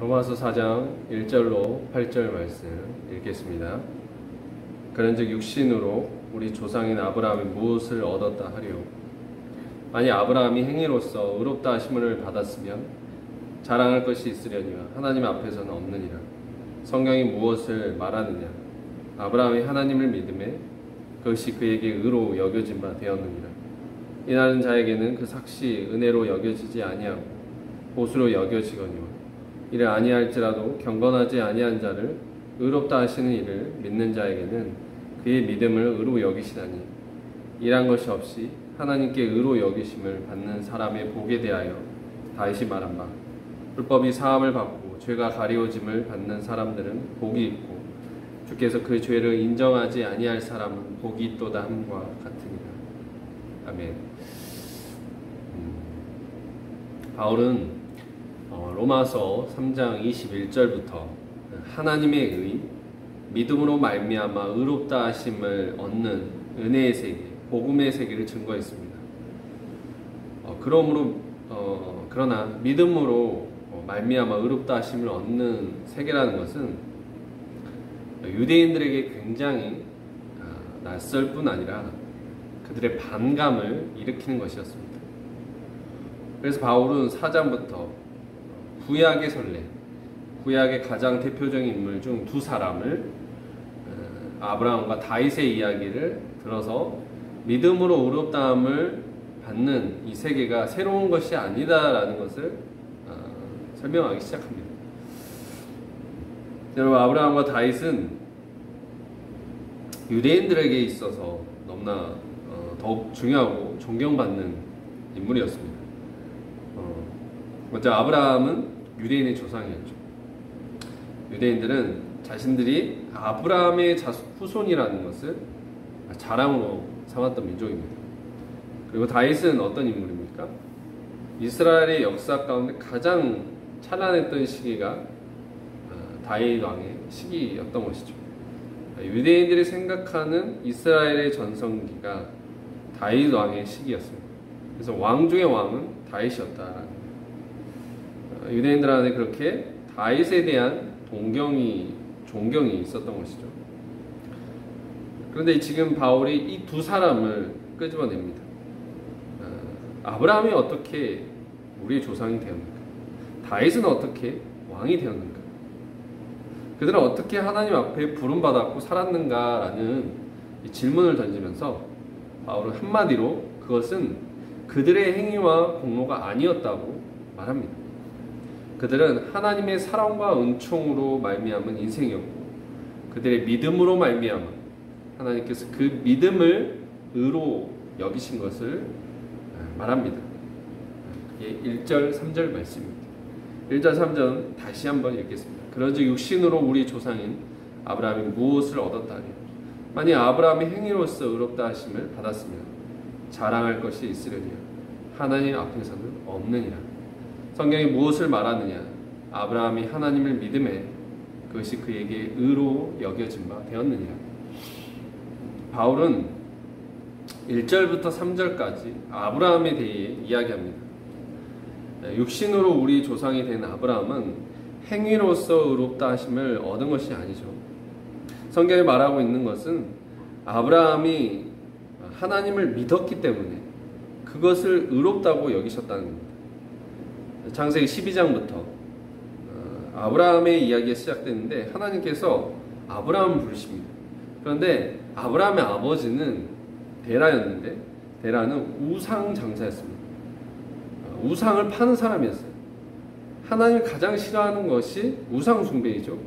로마서 4장 1절로 8절 말씀 읽겠습니다. 그런즉 육신으로 우리 조상인 아브라함이 무엇을 얻었다 하리요? 만약 아브라함이 행위로서 의롭다 하심을 받았으면 자랑할 것이 있으려니와 하나님 앞에서는 없느니라. 성경이 무엇을 말하느냐? 아브라함이 하나님을 믿음에 그것이 그에게 의로 여겨진 바 되었느니라. 이나는 자에게는 그 삭시 은혜로 여겨지지 아니하고 보수로 여겨지거니와 이를 아니할지라도 경건하지 아니한 자를 의롭다 하시는 이를 믿는 자에게는 그의 믿음을 의로 여기시다니, 이란 것이 없이 하나님께 의로 여기심을 받는 사람의 복에 대하여 다윗이 말한 바, 불법이 사함을 받고 죄가 가리워짐을 받는 사람들은 복이 있고 주께서 그 죄를 인정하지 아니할 사람은 복이 있도다 함과 같으니라. 아멘. 바울은 로마서 3장 21절부터 하나님의 의, 믿음으로 말미암아 의롭다 하심을 얻는 은혜의 세계, 복음의 세계를 증거했습니다. 그러나 믿음으로 말미암아 의롭다 하심을 얻는 세계라는 것은 유대인들에게 굉장히 낯설 뿐 아니라 그들의 반감을 일으키는 것이었습니다. 그래서 바울은 4장부터 구약의 선례, 구약의 가장 대표적인 인물 중 두 사람을, 아브라함과 다윗의 이야기를 들어서 믿음으로 의롭다함을 받는 이 세계가 새로운 것이 아니다라는 것을 설명하기 시작합니다. 여러분, 아브라함과 다윗은 유대인들에게 있어서 너무나 더욱 중요하고 존경받는 인물이었습니다. 먼저 아브라함은 유대인의 조상이었죠. 유대인들은 자신들이 아브라함의 후손이라는 것을 자랑으로 삼았던 민족입니다. 그리고 다윗은 어떤 인물입니까? 이스라엘의 역사 가운데 가장 찬란했던 시기가 다윗 왕의 시기였던 것이죠. 유대인들이 생각하는 이스라엘의 전성기가 다윗 왕의 시기였습니다. 그래서 왕 중의 왕은 다윗이었다. 유대인들 안에 그렇게 다윗에 대한 존경이 있었던 것이죠. 그런데 지금 바울이 이 두 사람을 끄집어냅니다. 아브라함이 어떻게 우리의 조상이 되었는가? 다윗은 어떻게 왕이 되었는가? 그들은 어떻게 하나님 앞에 부름받았고 살았는가라는 이 질문을 던지면서 바울은 한마디로 그것은 그들의 행위와 공로가 아니었다고 말합니다. 그들은 하나님의 사랑과 은총으로 말미암은 인생이었고 그들의 믿음으로 말미암아 하나님께서 그 믿음을 의로 여기신 것을 말합니다. 그게 1절 3절 말씀입니다. 1절 3절 다시 한번 읽겠습니다. 그런즉 육신으로 우리 조상인 아브라함이 무엇을 얻었다 하리요? 만약 아브라함이 행위로서 의롭다 하심을 받았으면 자랑할 것이 있으려니와 하나님 앞에서는 없느니라. 성경이 무엇을 말하느냐? 아브라함이 하나님을 믿음에 그것이 그에게 의로 여겨진 바 되었느니라. 바울은 1절부터 3절까지 아브라함에 대해 이야기합니다. 육신으로 우리 조상이 된 아브라함은 행위로서 의롭다 하심을 얻은 것이 아니죠. 성경이 말하고 있는 것은 아브라함이 하나님을 믿었기 때문에 그것을 의롭다고 여기셨다는 겁니다. 창세기 12장부터 아브라함의 이야기가 시작되는데 하나님께서 아브라함을 부르십니다. 그런데 아브라함의 아버지는 데라였는데 데라는 우상 장사였습니다. 우상을 파는 사람이었어요. 하나님이 가장 싫어하는 것이 우상 숭배이죠.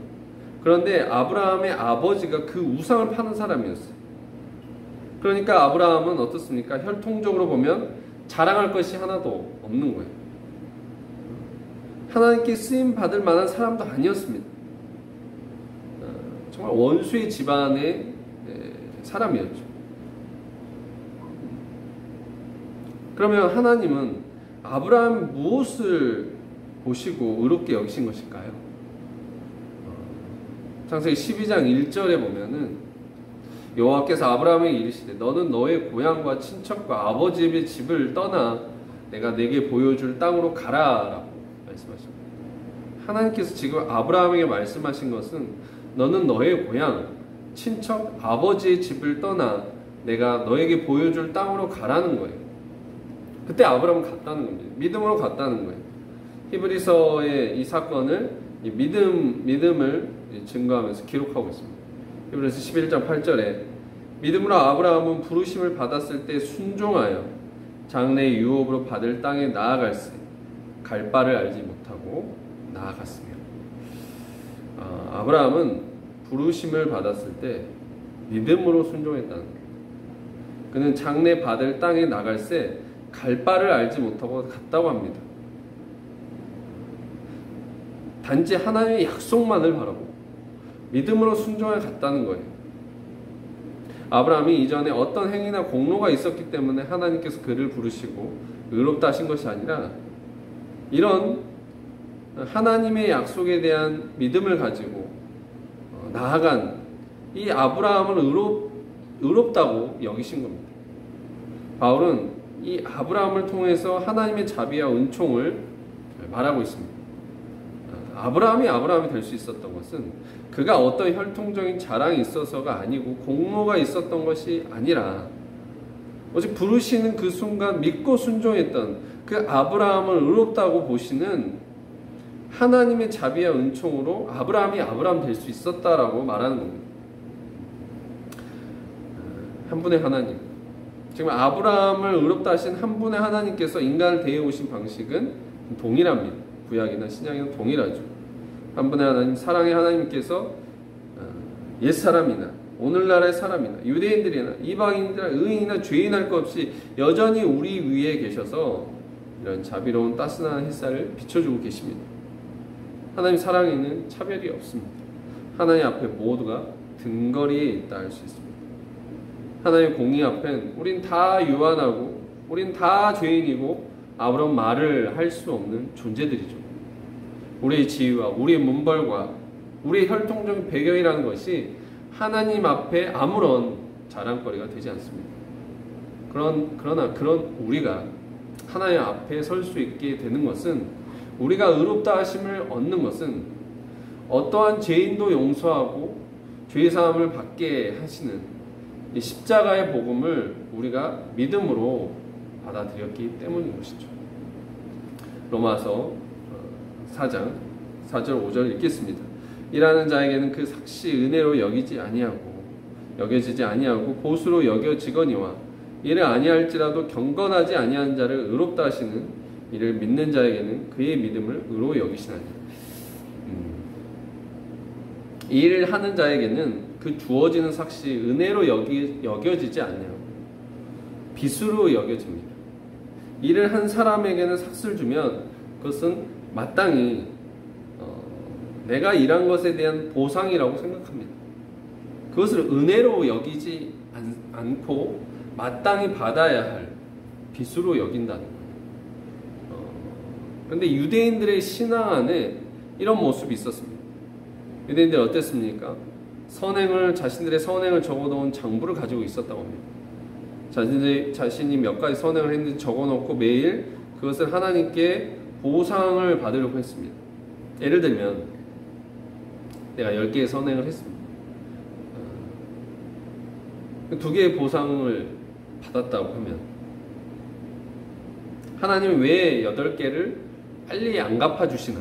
그런데 아브라함의 아버지가 그 우상을 파는 사람이었어요. 그러니까 아브라함은 어떻습니까? 혈통적으로 보면 자랑할 것이 하나도 없는 거예요. 하나님께 쓰임 받을 만한 사람도 아니었습니다. 정말 원수의 집안의 사람이었죠. 그러면 하나님은 아브라함 무엇을 보시고 의롭게 여기신 것일까요? 창세기 12장 1절에 보면은 여호와께서 아브라함에게 이르시되 너는 너의 고향과 친척과 아버지의 집을 떠나 내가 내게 보여줄 땅으로 가라 라고 말씀하십니다. 하나님께서 지금 아브라함에게 말씀하신 것은 너는 너의 고향, 친척, 아버지의 집을 떠나 내가 너에게 보여줄 땅으로 가라는 거예요. 그때 아브라함은 갔다는 겁니다. 믿음으로 갔다는 거예요. 히브리서의 이 사건을 믿음을 증거하면서 기록하고 있습니다. 히브리서 11장 8절에 믿음으로 아브라함은 부르심을 받았을 때 순종하여 장래의 유업으로 받을 땅에 나아갈세 갈 바를 알지 못하고 나아갔으며. 아브라함은 부르심을 받았을 때 믿음으로 순종했다는 거예요. 그는 장래 받을 땅에 나갈새 갈 바를 알지 못하고 갔다고 합니다. 단지 하나님의 약속만을 바라고 믿음으로 순종해 갔다는 거예요. 아브라함이 이전에 어떤 행위나 공로가 있었기 때문에 하나님께서 그를 부르시고 의롭다 하신 것이 아니라 이런 하나님의 약속에 대한 믿음을 가지고 나아간 이 아브라함을 의롭다고 여기신 겁니다. 바울은 이 아브라함을 통해서 하나님의 자비와 은총을 말하고 있습니다. 아브라함이 될 수 있었던 것은 그가 어떤 혈통적인 자랑이 있어서가 아니고 공로가 있었던 것이 아니라 오직 부르시는 그 순간 믿고 순종했던 그 아브라함을 의롭다고 보시는 하나님의 자비와 은총으로 아브라함이 아브라함 될 수 있었다라고 말하는 겁니다. 한 분의 하나님, 지금 아브라함을 의롭다 하신 한 분의 하나님께서 인간을 대해 오신 방식은 동일합니다. 구약이나 신약이나 동일하죠. 한 분의 하나님, 사랑의 하나님께서 옛사람이나 오늘날의 사람이나 유대인들이나 이방인이나 의인이나 죄인 할 것 없이 여전히 우리 위에 계셔서 이런 자비로운 따스한 햇살을 비춰주고 계십니다. 하나님 사랑에는 차별이 없습니다. 하나님 앞에 모두가 등거리에 있다 할 수 있습니다. 하나님의 공의 앞엔 우린 다 유한하고 우린 다 죄인이고 아무런 말을 할 수 없는 존재들이죠. 우리의 지위와 우리의 문벌과 우리의 혈통적인 배경이라는 것이 하나님 앞에 아무런 자랑거리가 되지 않습니다. 그러나 그런 우리가 하나님 앞에 설 수 있게 되는 것은, 우리가 의롭다 하심을 얻는 것은 어떠한 죄인도 용서하고 죄사함을 받게 하시는 이 십자가의 복음을 우리가 믿음으로 받아들였기 때문인 것이죠. 로마서 4장 4절 5절 읽겠습니다. 일하는 자에게는 그 삭시 은혜로 여겨지지 아니하고 보수로 여겨지거니와 이를 아니할지라도 경건하지 아니한 자를 의롭다 하시는 이를 믿는 자에게는 그의 믿음을 의로 여기시나니. 이 일을 하는 자에게는 그 주어지는 삭시 은혜로 여겨지지 않냐고 빚으로 여겨집니다. 일을 한 사람에게는 삭스를 주면 그것은 마땅히 내가 일한 것에 대한 보상이라고 생각합니다. 그것을 은혜로 여기지 않고 마땅히 받아야 할 빚으로 여긴다는 거예요. 그런데 유대인들의 신앙 안에 이런 모습이 있었습니다. 유대인들 어땠습니까? 자신들의 선행을 적어놓은 장부를 가지고 있었다고 합니다. 자신이 몇 가지 선행을 했는지 적어놓고 매일 그것을 하나님께 보상을 받으려고 했습니다. 예를 들면 내가 10개의 선행을 했습니다. 2개의 보상을 받았다고 하면 하나님이 왜 8개를 빨리 안 갚아주시나,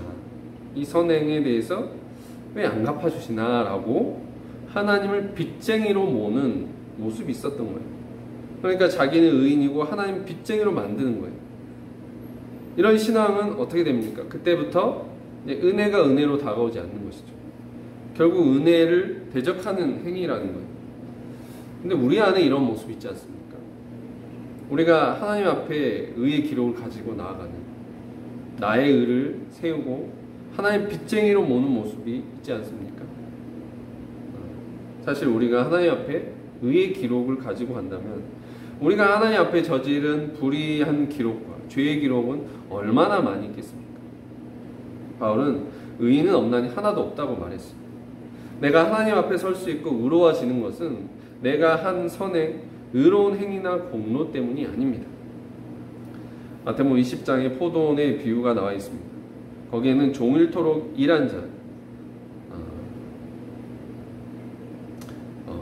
이 선행에 대해서 왜 안 갚아주시나 라고 하나님을 빚쟁이로 모는 모습이 있었던 거예요. 그러니까 자기는 의인이고 하나님 빚쟁이로 만드는 거예요. 이런 신앙은 어떻게 됩니까? 그때부터 은혜가 은혜로 다가오지 않는 것이죠. 결국 은혜를 대적하는 행위라는 거예요. 근데 우리 안에 이런 모습이 있지 않습니까? 우리가 하나님 앞에 의의 기록을 가지고 나아가는, 나의 의를 세우고 하나님 빚쟁이로 모는 모습이 있지 않습니까? 사실 우리가 하나님 앞에 의의 기록을 가지고 간다면 우리가 하나님 앞에 저지른 불의한 기록과 죄의 기록은 얼마나 많이 있겠습니까? 바울은 의인은 없나니 하나도 없다고 말했습니다. 내가 하나님 앞에 설 수 있고 의로워지는 것은 내가 한 선행, 의로운 행위나 공로 때문이 아닙니다. 마태복음 20장에 포도원의 비유가 나와 있습니다. 거기에는 종일토록 일한 자.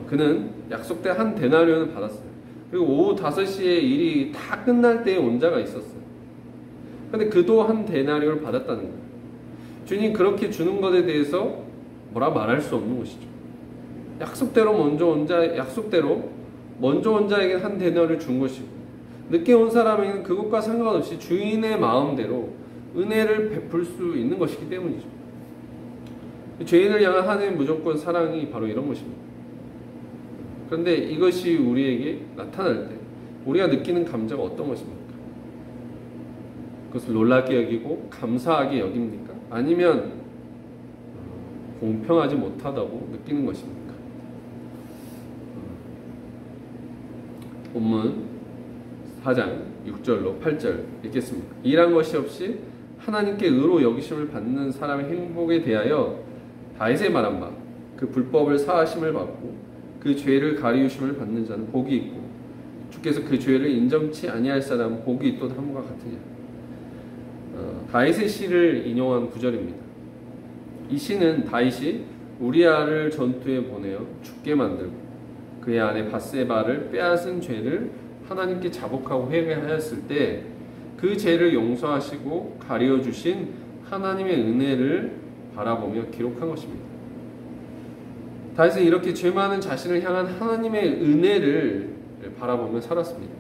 그는 약속된 한 데나리온을 받았어요. 그리고 오후 5시에 일이 다 끝날 때에 온 자가 있었어요. 근데 그도 한 데나리온을 받았다는 거예요. 주님 그렇게 주는 것에 대해서 뭐라 말할 수 없는 것이죠. 약속대로 먼저 온 자에게 한 데나리온을 준 것이고, 늦게 온 사람에게는 그것과 상관없이 주인의 마음대로 은혜를 베풀 수 있는 것이기 때문이죠. 죄인을 향한 하나님의 무조건 사랑이 바로 이런 것입니다. 그런데 이것이 우리에게 나타날 때 우리가 느끼는 감정은 어떤 것입니까? 그것을 놀랍게 여기고 감사하게 여깁니까? 아니면 공평하지 못하다고 느끼는 것입니까? 본문 4장 6절로 8절 읽겠습니다. 일한 것이 없이 하나님께 의로 여기심을 받는 사람의 행복에 대하여 다윗의 말한 바, 그 불법을 사하심을 받고 그 죄를 가리우심을 받는 자는 복이 있고 주께서 그 죄를 인정치 아니할 사람은 복이 있도다 함과 같으냐. 다윗의 시를 인용한 구절입니다. 이 시는 다윗이 우리아를 전투에 보내어 죽게 만들고 그의 아내 밧세바를 빼앗은 죄를 하나님께 자복하고 회개하였을 때 그 죄를 용서하시고 가리워 주신 하나님의 은혜를 바라보며 기록한 것입니다. 다윗은 이렇게 죄 많은 자신을 향한 하나님의 은혜를 바라보며 살았습니다.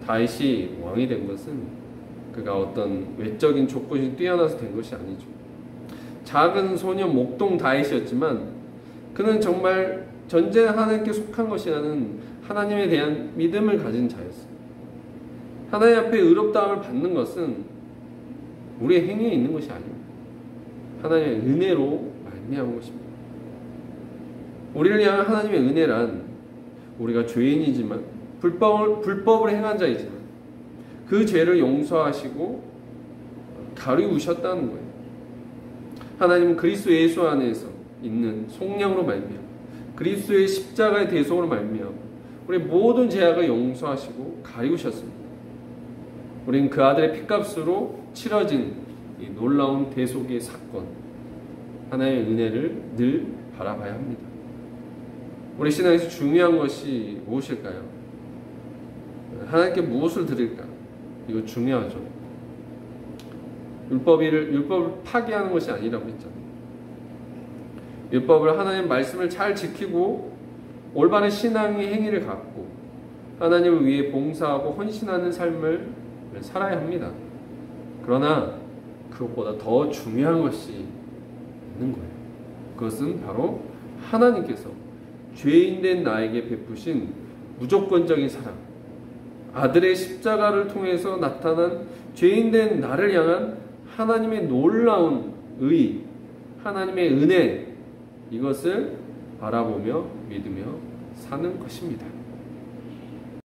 다윗이 왕이 된 것은 그가 어떤 외적인 조건이 뛰어나서 된 것이 아니죠. 작은 소년 목동 다윗이었지만 그는 정말 전쟁 하나님께 속한 것이라는 하나님에 대한 믿음을 가진 자였어요. 하나님 앞에 의롭다함을 받는 것은 우리의 행위에 있는 것이 아닙니다. 하나님의 은혜로 말미암은 것입니다. 우리를 향한 하나님의 은혜란 우리가 죄인이지만 불법을 행한 자이지만 그 죄를 용서하시고 가리우셨다는 거예요. 하나님은 그리스도 예수 안에서 있는 속량으로 말미암아 그리스도의 십자가의 대속으로 말미암아 우리 모든 죄악을 용서하시고 가리우셨습니다. 우리는 그 아들의 피값으로 치러진 이 놀라운 대속의 사건, 하나님의 은혜를 늘 바라봐야 합니다. 우리 신앙에서 중요한 것이 무엇일까요? 하나님께 무엇을 드릴까? 이거 중요하죠. 율법을 파기하는 것이 아니라고 했잖아요. 율법을 하나님의 말씀을 잘 지키고 올바른 신앙의 행위를 갖고 하나님을 위해 봉사하고 헌신하는 삶을 살아야 합니다. 그러나 그것보다 더 중요한 것이 있는 거예요. 그것은 바로 하나님께서 죄인된 나에게 베푸신 무조건적인 사랑, 아들의 십자가를 통해서 나타난 죄인된 나를 향한 하나님의 놀라운 의, 하나님의 은혜, 이것을 바라보며 믿으며 사는 것입니다.